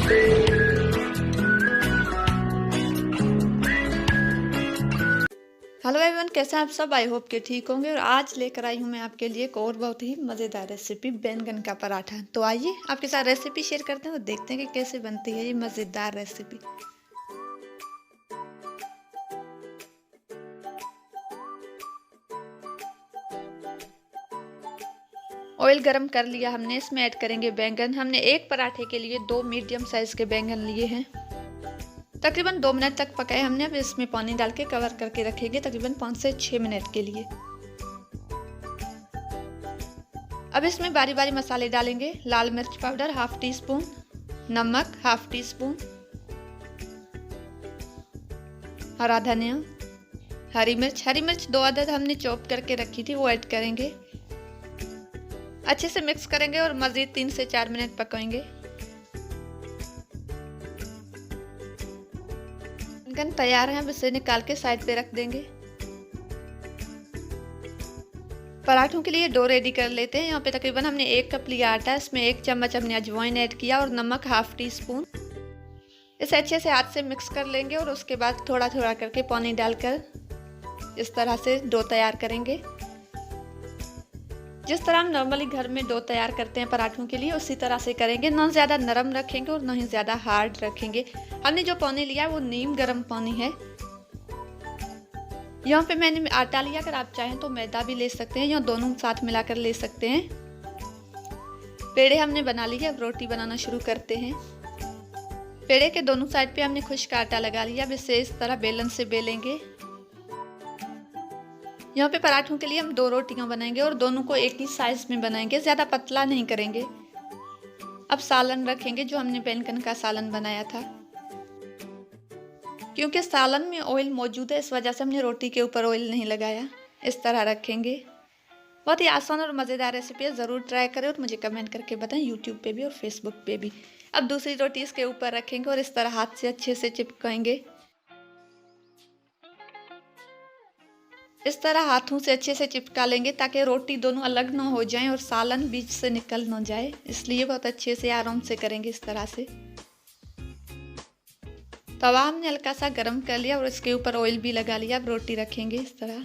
Hello everyone, कैसे हैं आप सब। आई होप कि ठीक होंगे। और आज लेकर आई हूं मैं आपके लिए एक और बहुत ही मज़ेदार रेसिपी, बैंगन का पराठा। तो आइए आपके साथ रेसिपी शेयर करते हैं और देखते हैं कि कैसे बनती है ये मज़ेदार रेसिपी। ऑयल गरम कर लिया हमने, इसमें ऐड करेंगे बैंगन। हमने एक पराठे के लिए 2 मीडियम साइज़ के बैंगन लिए हैं। तकरीबन 2 मिनट तक पकाए हमने। अब इसमें पानी डाल के कवर करके रखेंगे तकरीबन 5 से 6 मिनट के लिए। अब इसमें बारी बारी मसाले डालेंगे। लाल मिर्च पाउडर हाफ टी स्पून, नमक हाफ टी स्पून, हरा धनिया, हरी मिर्च 2 अदद हमने चॉप करके रखी थी, वो ऐड करेंगे। अच्छे से मिक्स करेंगे और मज़ीद 3 से 4 मिनट पकाएंगे। बैंगन तैयार है, अब इसे निकाल के साइड पे रख देंगे। पराठों के लिए डो रेडी कर लेते हैं। यहाँ पे तकरीबन हमने 1 कप लिया आटा, इसमें 1 चम्मच हमने अजवाइन ऐड किया और नमक हाफ टी स्पून। इसे अच्छे से हाथ से मिक्स कर लेंगे और उसके बाद थोड़ा थोड़ा करके पानी डालकर इस तरह से डो तैयार करेंगे। जिस तरह हम नॉर्मली घर में डो तैयार करते हैं पराठों के लिए, उसी तरह से करेंगे। ना ज़्यादा नरम रखेंगे और ना ही ज़्यादा हार्ड रखेंगे। हमने जो पानी लिया है वो नीम गर्म पानी है। यहाँ पे मैंने आटा लिया, अगर आप चाहें तो मैदा भी ले सकते हैं या दोनों साथ मिलाकर ले सकते हैं। पेड़े हमने बना लिए, अब रोटी बनाना शुरू करते हैं। पेड़े के दोनों साइड पे हमने खुश्क आटा लगा लिया। अब इसे इस तरह बेलन से बेलेंगे। यहाँ पे पराठों के लिए हम 2 रोटियां बनाएंगे और दोनों को एक ही साइज में बनाएंगे, ज़्यादा पतला नहीं करेंगे। अब सालन रखेंगे, जो हमने बैंगन का सालन बनाया था। क्योंकि सालन में ऑयल मौजूद है, इस वजह से हमने रोटी के ऊपर ऑयल नहीं लगाया। इस तरह रखेंगे। बहुत ही आसान और मज़ेदार रेसिपी है, ज़रूर ट्राई करें और मुझे कमेंट करके बताएं, यूट्यूब पे भी और फेसबुक पे भी। अब दूसरी रोटी इसके ऊपर रखेंगे और इस तरह हाथ से अच्छे से चिपकाएंगे। इस तरह हाथों से अच्छे से चिपका लेंगे ताकि रोटी दोनों अलग ना हो जाएं और सालन बीच से निकल ना जाए, इसलिए बहुत अच्छे से आराम से करेंगे इस तरह से। तवा हमने हल्का सा गरम कर लिया और इसके ऊपर ऑयल भी लगा लिया। अब रोटी रखेंगे इस तरह।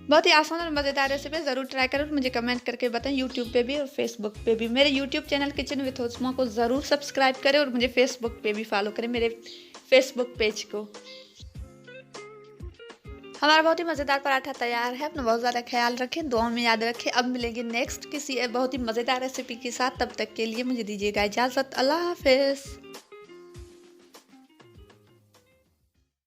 बहुत ही आसान और मज़ेदार रेसिपी, ज़रूर ट्राई करें और मुझे कमेंट करके बताएं, यूट्यूब पे भी और फेसबुक पे भी। मेरे यूट्यूब चैनल किचन विद उस्मा को ज़रूर सब्सक्राइब करें और मुझे फेसबुक पे भी फॉलो करें, मेरे फेसबुक पेज को। हमारा बहुत ही मज़ेदार पराठा तैयार है। अपना बहुत ज़्यादा ख्याल रखें, दुआ में याद रखें। अब मिलेंगे नेक्स्ट किसी बहुत ही मज़ेदार रेसिपी के साथ। तब तक के लिए मुझे दीजिएगा इजाज़त। अल्लाह हाफिज़।